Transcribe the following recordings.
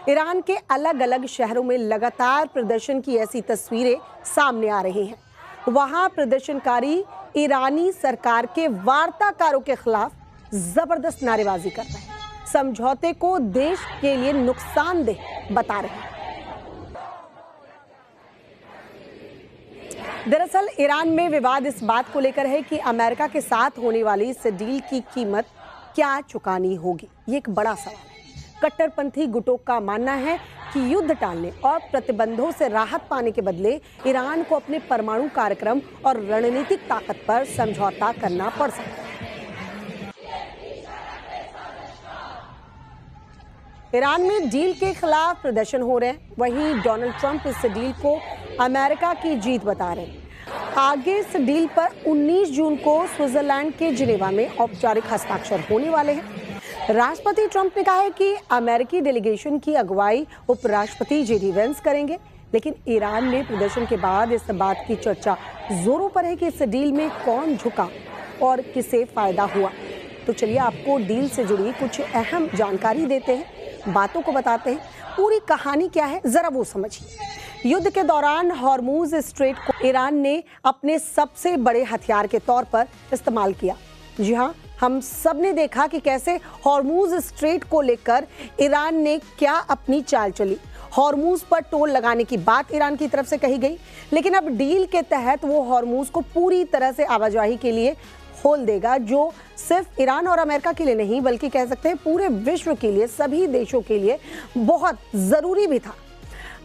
Iran के अलग अलग शहरों में लगातार प्रदर्शन की ऐसी तस्वीरें सामने आ रही हैं। वहां प्रदर्शनकारी ईरानी सरकार के वार्ताकारों के खिलाफ जबरदस्त नारेबाजी कर रहे हैं, समझौते को देश के लिए नुकसानदेह बता रहे हैं। दरअसल ईरान में विवाद इस बात को लेकर है कि अमेरिका के साथ होने वाली इस डील की कीमत क्या चुकानी होगी। ये एक बड़ा सवाल है। कट्टरपंथी गुटों का मानना है कि युद्ध टालने और प्रतिबंधों से राहत पाने के बदले ईरान को अपने परमाणु कार्यक्रम और रणनीतिक ताकत पर समझौता करना पड़ सकता है। ईरान में डील के खिलाफ प्रदर्शन हो रहे हैं, वहीं डोनाल्ड ट्रंप इस डील को अमेरिका की जीत बता रहे हैं। आगे इस डील पर 19 जून को स्विट्जरलैंड के जिनेवा में औपचारिक हस्ताक्षर होने वाले हैं। राष्ट्रपति ट्रंप ने कहा है कि अमेरिकी डेलीगेशन की अगुवाई उपराष्ट्रपति जेडी वेंस करेंगे, लेकिन ईरान में प्रदर्शन के बाद इस बात की चर्चा जोरों पर है कि इस डील में कौन झुका और किसे फायदा हुआ। तो चलिए आपको डील से जुड़ी कुछ अहम जानकारी देते हैं, बातों को बताते हैं। पूरी कहानी क्या है जरा वो समझिए। युद्ध के दौरान हॉर्मूज स्ट्रेट को ईरान ने अपने सबसे बड़े हथियार के तौर पर इस्तेमाल किया। जी हाँ, हम सब ने देखा कि कैसे हॉर्मूज स्ट्रेट को लेकर ईरान ने क्या अपनी चाल चली। हॉर्मूज पर टोल लगाने की बात ईरान की तरफ से कही गई, लेकिन अब डील के तहत वो हॉर्मूज को पूरी तरह से आवाजाही के लिए खोल देगा, जो सिर्फ ईरान और अमेरिका के लिए नहीं बल्कि कह सकते हैं पूरे विश्व के लिए, सभी देशों के लिए बहुत जरूरी भी था।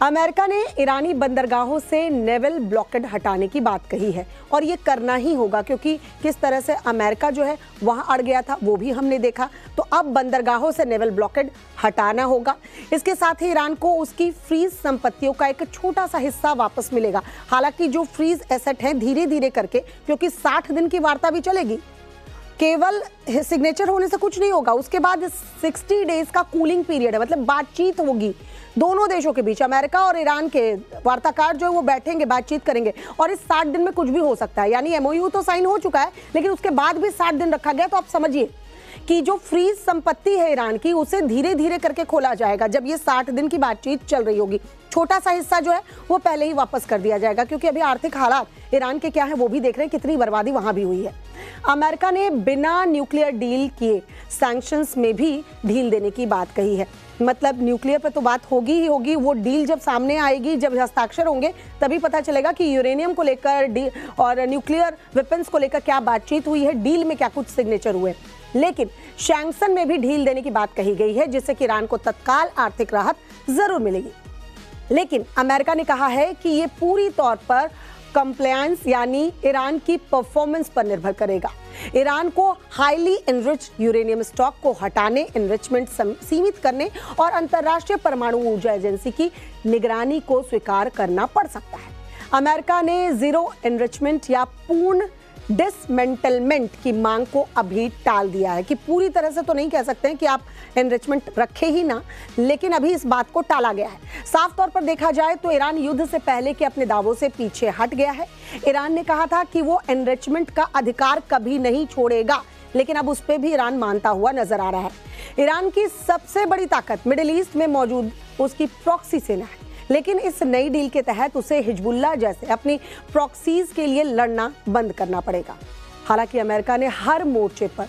अमेरिका ने ईरानी बंदरगाहों से नेवल ब्लॉकेड हटाने की बात कही है और ये करना ही होगा, क्योंकि किस तरह से अमेरिका जो है वहां अड़ गया था वो भी हमने देखा। तो अब बंदरगाहों से नेवल ब्लॉकेड हटाना होगा। इसके साथ ही ईरान को उसकी फ्रीज संपत्तियों का एक छोटा सा हिस्सा वापस मिलेगा। हालांकि जो फ्रीज एसेट है धीरे धीरे करके, क्योंकि 60 दिन की वार्ता भी चलेगी, केवल सिग्नेचर होने से कुछ नहीं होगा। उसके बाद 60 डेज का कूलिंग पीरियड है, मतलब बातचीत होगी दोनों देशों के बीच। अमेरिका और ईरान के वार्ताकार जो है वो बैठेंगे, बातचीत करेंगे और इस 60 दिन में कुछ भी हो सकता है। यानी एमओयू तो साइन हो चुका है, लेकिन उसके बाद भी 60 दिन रखा गया। तो आप समझिए कि जो फ्रीज संपत्ति है ईरान की, उसे धीरे धीरे करके खोला जाएगा जब ये 60 दिन की बातचीत चल रही होगी। छोटा सा हिस्सा जो है वो पहले ही वापस कर दिया जाएगा, क्योंकि अभी आर्थिक हालात ईरान के क्या है वो भी देख रहे हैं, कितनी बर्बादी वहां भी हुई है। अमेरिका ने बिना न्यूक्लियर डील किए सैंक्शंस में भी ढील देने की बात कही है। मतलब न्यूक्लियर पर तो बात होगी ही होगी, वो डील जब सामने आएगी, जब हस्ताक्षर होंगे तभी पता चलेगा कि यूरेनियम को लेकर और न्यूक्लियर वेपन्स को लेकर क्या बातचीत हुई है, डील में क्या कुछ सिग्नेचर हुए। लेकिन सैंक्शन में भी ढील देने की बात कही गई है, जिससे कि ईरान को तत्काल आर्थिक राहत जरूर मिलेगी। लेकिन अमेरिका ने कहा है कि ये पूरी तौर पर कंप्लायंस यानी ईरान की परफॉर्मेंस पर निर्भर करेगा। ईरान को हाईली एनरिच्ड यूरेनियम स्टॉक को हटाने, एनरिचमेंट सीमित करने और अंतर्राष्ट्रीय परमाणु ऊर्जा एजेंसी की निगरानी को स्वीकार करना पड़ सकता है। अमेरिका ने जीरो एनरिचमेंट या पूर्ण डिसमेंटलमेंट की मांग को अभी टाल दिया है, कि पूरी तरह से तो नहीं कह सकते हैं कि आप एनरिचमेंट रखे ही ना, लेकिन अभी इस बात को टाला गया है। साफ तौर पर देखा जाए तो ईरान युद्ध से पहले के अपने दावों से पीछे हट गया है। ईरान ने कहा था कि वो एनरिचमेंट का अधिकार कभी नहीं छोड़ेगा, लेकिन अब उस पर भी ईरान मानता हुआ नजर आ रहा है। ईरान की सबसे बड़ी ताकत मिडिल ईस्ट में मौजूद उसकी प्रॉक्सी सेना है, लेकिन इस नई डील के तहत उसे हिजबुल्लाह जैसे अपनी प्रॉक्सीज के लिए लड़ना बंद करना पड़ेगा। हालांकि अमेरिका ने हर मोर्चे पर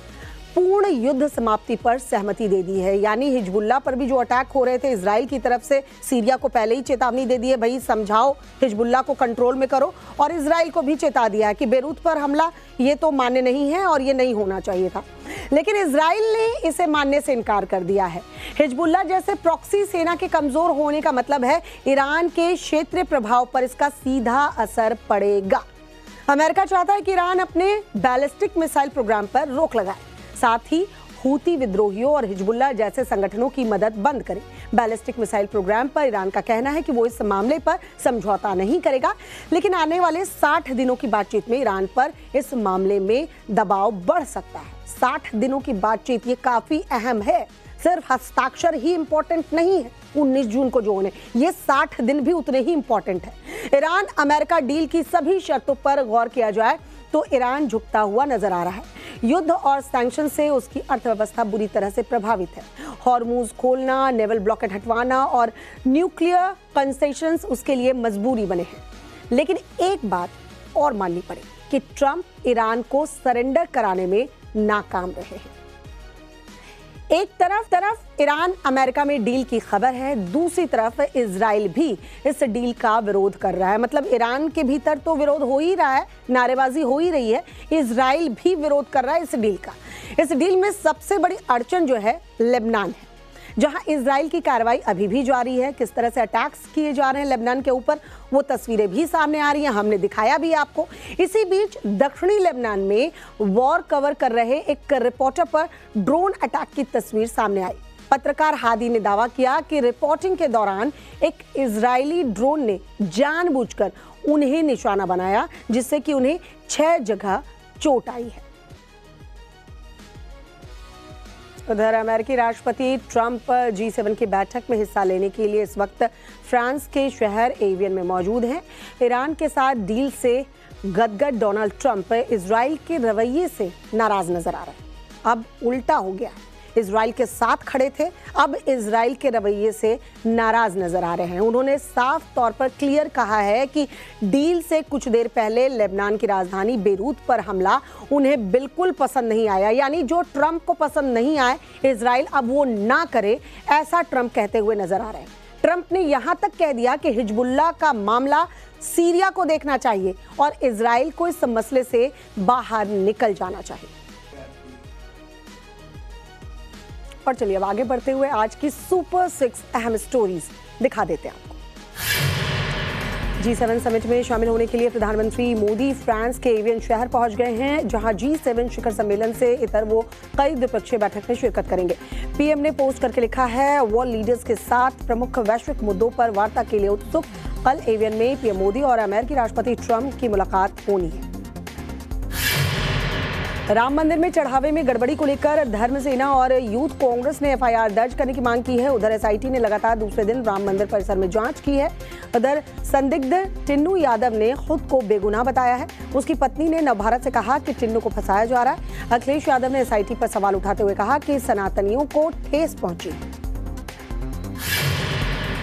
पूर्ण युद्ध समाप्ति पर सहमति दे दी है। यानी हिजबुल्लाह पर भी जो अटैक हो रहे थे इजराइल की तरफ से, सीरिया को पहले ही चेतावनी दे दी है, भाई समझाओ, हिजबुल्लाह को कंट्रोल में करो। और इजराइल को भी चेता दिया है कि बेरूत पर हमला ये तो मान्य नहीं है और ये नहीं होना चाहिए था, लेकिन इजराइल ने इसे मानने से इनकार कर दिया है। हिजबुल्लाह जैसे प्रॉक्सी सेना के कमजोर होने का मतलब है ईरान के क्षेत्रीय प्रभाव पर इसका सीधा असर पड़ेगा। अमेरिका चाहता है कि ईरान अपने बैलिस्टिक मिसाइल प्रोग्राम पर रोक लगाए, साथ ही हूती विद्रोहियों और हिजबुल्लाह जैसे संगठनों की मदद बंद करे। बैलिस्टिक मिसाइल प्रोग्राम पर ईरान का कहना है कि वो इस मामले पर समझौता नहीं करेगा, लेकिन आने वाले 60 दिनों की बातचीत में ईरान पर इस मामले में दबाव बढ़ सकता है। 60 दिनों की बातचीत ये काफी अहम है, सिर्फ हस्ताक्षर ही इंपॉर्टेंट नहीं है 19 जून को जो होने, ये 60 दिन भी उतने ही इंपॉर्टेंट है। ईरान अमेरिका डील की सभी शर्तों पर गौर किया जाए तो ईरान झुकता हुआ नजर आ रहा है। युद्ध और सैंक्शन से उसकी अर्थव्यवस्था बुरी तरह से प्रभावित है। हॉर्मुज खोलना, नेवल ब्लॉकेट हटवाना और न्यूक्लियर कंसेशंस उसके लिए मजबूरी बने हैं। लेकिन एक बात और माननी पड़े कि ट्रंप ईरान को सरेंडर कराने में नाकाम रहे हैं। एक तरफ ईरान अमेरिका में डील की खबर है, दूसरी तरफ इजराइल भी इस डील का विरोध कर रहा है। मतलब ईरान के भीतर तो विरोध हो ही रहा है, नारेबाजी हो ही रही है, इजराइल भी विरोध कर रहा है इस डील का। इस डील में सबसे बड़ी अड़चन जो है लेबनान है, जहां इजराइल की कार्रवाई अभी भी जारी है। किस तरह से अटैक्स किए जा रहे हैं लेबनान के ऊपर, वो तस्वीरें भी सामने आ रही हैं, हमने दिखाया भी आपको। इसी बीच दक्षिणी लेबनान में वॉर कवर कर रहे एक रिपोर्टर पर ड्रोन अटैक की तस्वीर सामने आई। पत्रकार हादी ने दावा किया कि रिपोर्टिंग के दौरान एक इजरायली ड्रोन ने जानबूझकर उन्हें निशाना बनाया, जिससे कि उन्हें 6 जगह चोट आई है। उधर अमेरिकी राष्ट्रपति ट्रंप G7 की बैठक में हिस्सा लेने के लिए इस वक्त फ्रांस के शहर एवियन में मौजूद हैं। ईरान के साथ डील से गदगद डोनाल्ड ट्रंप इजराइल के रवैये से नाराज नजर आ रहे हैं। अब उल्टा हो गया, इजराइल के साथ खड़े थे, अब इजराइल के रवैये से नाराज नजर आ रहे हैं। उन्होंने साफ तौर पर क्लियर कहा है कि डील से कुछ देर पहले लेबनान की राजधानी बेरूत पर हमला उन्हें बिल्कुल पसंद नहीं आया। यानी जो ट्रंप को पसंद नहीं आए इजराइल अब वो ना करे, ऐसा ट्रंप कहते हुए नजर आ रहे हैं। ट्रंप ने यहां तक कह दिया कि हिजबुल्लाह का मामला सीरिया को देखना चाहिए और इजराइल को इस मसले से बाहर निकल जाना चाहिए। और चलिए अब आगे बढ़ते हुए आज की सुपर 6 अहम स्टोरीज दिखा देते हैं आपको। G7 समिट में शामिल होने के लिए प्रधानमंत्री मोदी फ्रांस के एवियन शहर पहुंच गए हैं, जहां G7 शिखर सम्मेलन से इतर वो कई द्विपक्षीय बैठक में शिरकत करेंगे। पीएम ने पोस्ट करके लिखा है, वर्ल्ड लीडर्स के साथ प्रमुख वैश्विक मुद्दों पर वार्ता के लिए उत्सुक। कल एवियन में पीएम मोदी और अमेरिकी राष्ट्रपति ट्रंप की मुलाकात होनी है। राम मंदिर में चढ़ावे में गड़बड़ी को लेकर धर्म सेना और यूथ कांग्रेस ने एफआईआर दर्ज करने की मांग की है। उधर एसआईटी ने लगातार दूसरे दिन राम मंदिर परिसर में जांच की है। उधर संदिग्ध टिन्नू यादव ने खुद को बेगुनाह बताया है। उसकी पत्नी ने नवभारत से कहा कि टिन्नू को फंसाया जा रहा है। अखिलेश यादव ने एसआईटी पर सवाल उठाते हुए कहा कि सनातनियों को ठेस पहुंची।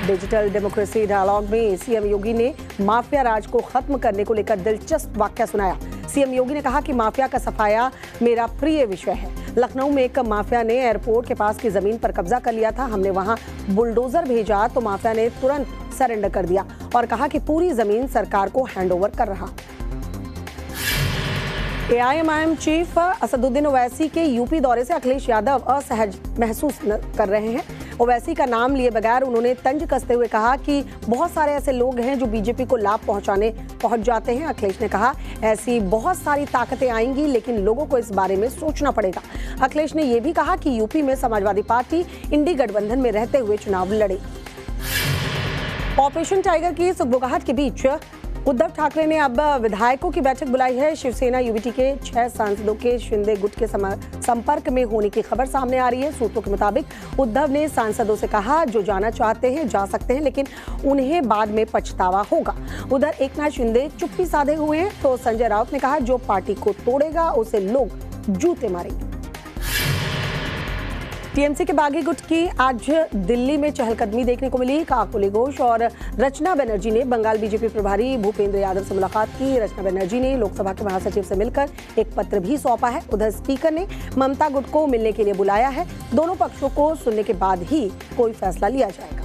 डिजिटल डेमोक्रेसी डायलॉग में सीएम योगी ने माफिया राज को खत्म करने को लेकर दिलचस्प वाकया सुनाया। सीएम योगी ने कहा कि माफिया का सफाया मेरा प्रिय विषय है। लखनऊ में एक माफिया ने एयरपोर्ट के पास की जमीन पर कब्जा कर लिया था। हमने वहां बुलडोजर भेजा तो माफिया ने तुरंत सरेंडर कर दिया और कहा कि पूरी जमीन सरकार को हैंडओवर कर रहा। एआईएमआईएम चीफ असदुद्दीन ओवैसी के यूपी दौरे से अखिलेश यादव असहज महसूस कर रहे हैं। ओवैसी का नाम लिए बगैर उन्होंने तंज कसते हुए कहा कि बहुत सारे ऐसे लोग हैं जो बीजेपी को लाभ पहुंच जाते हैं। अखिलेश ने कहा, ऐसी बहुत सारी ताकतें आएंगी लेकिन लोगों को इस बारे में सोचना पड़ेगा। अखिलेश ने यह भी कहा कि यूपी में समाजवादी पार्टी इंडी गठबंधन में रहते हुए चुनाव लड़ेगी। ऑपरेशन टाइगर की सुगबुगाहट के बीच उद्धव ठाकरे ने अब विधायकों की बैठक बुलाई है। शिवसेना यूबीटी के 6 सांसदों के शिंदे गुट के संपर्क में होने की खबर सामने आ रही है। सूत्रों के मुताबिक उद्धव ने सांसदों से कहा, जो जाना चाहते हैं जा सकते हैं, लेकिन उन्हें बाद में पछतावा होगा। उधर एकनाथ शिंदे चुप्पी साधे हुए हैं तो संजय राउत ने कहा, जो पार्टी को तोड़ेगा उसे लोग जूते मारेंगे। टीएमसी के बागी गुट की आज दिल्ली में चहलकदमी देखने को मिली। काकोली घोष और रचना बनर्जी ने बंगाल बीजेपी प्रभारी भूपेंद्र यादव से मुलाकात की। रचना बनर्जी ने लोकसभा के महासचिव से मिलकर एक पत्र भी सौंपा है। उधर स्पीकर ने ममता गुट को मिलने के लिए बुलाया है। दोनों पक्षों को सुनने के बाद ही कोई फैसला लिया जाएगा।